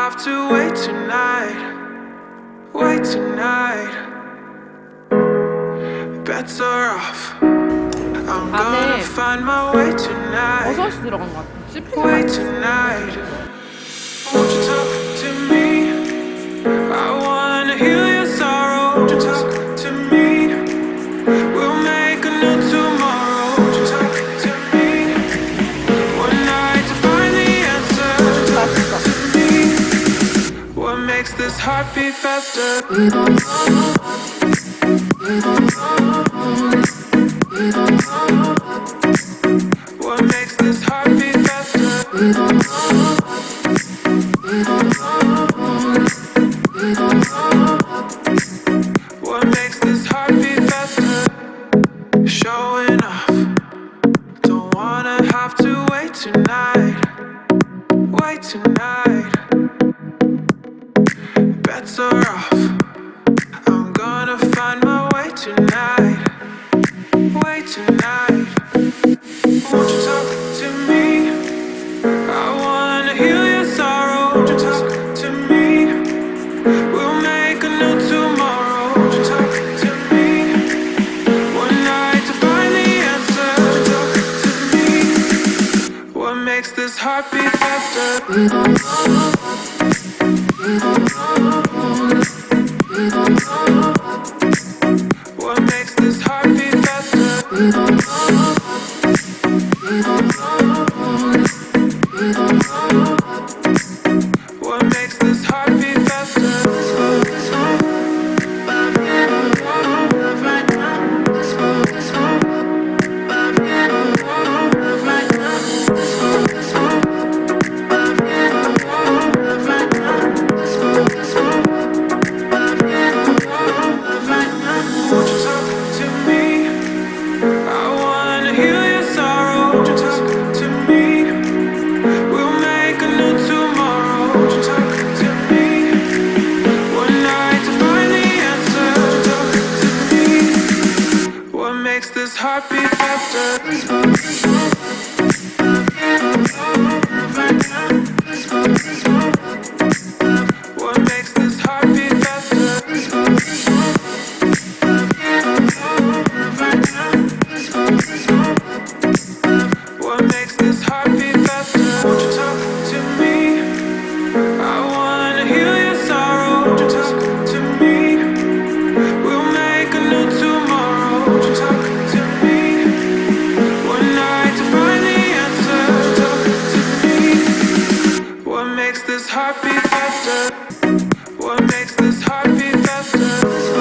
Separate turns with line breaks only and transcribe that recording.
have to wait tonight. Wait tonight. Bets are off. I'm gonna find my way tonight.
버섯이 들어간 것 같아.
Wait tonight. Won't you talk to me? I wanna heal your sorrow. Won't you talk to me? We'll make a new tomorrow. Won't you talk to me? One night to find the answer. Won't you talk to me? What makes this heart beat faster? What makes this heart beat faster? What makes this heart beat faster? Showing off. Don't wanna have to wait tonight. Wait tonight. Bets are off. I'm gonna find my way tonight. Wait tonight. Won't you talk to me? I wanna heal your sorrow. Won't you talk to me? We'll make a new tomorrow. Won't you talk to me? One night to find the answer. Won't you talk to me? What makes this heart beat faster? What makes this heart beat faster? What makes this heart beat faster? Won't you talk to me? I wanna heal your sorrow. Won't you talk to me? We'll make a new tomorrow. Won't you talk to me? One night to find the answer. Won't you talk to me? What makes this heart beat faster? What makes this heart beat faster? What makes this heart beat faster? Won't you talk to me? I wanna heal your sorrow. Won't you talk to me? We'll make a new tomorrow. Won't you talk to me? One night to find the answer. Won't you talk to me? What makes this heart beat faster? What makes this heart beat faster?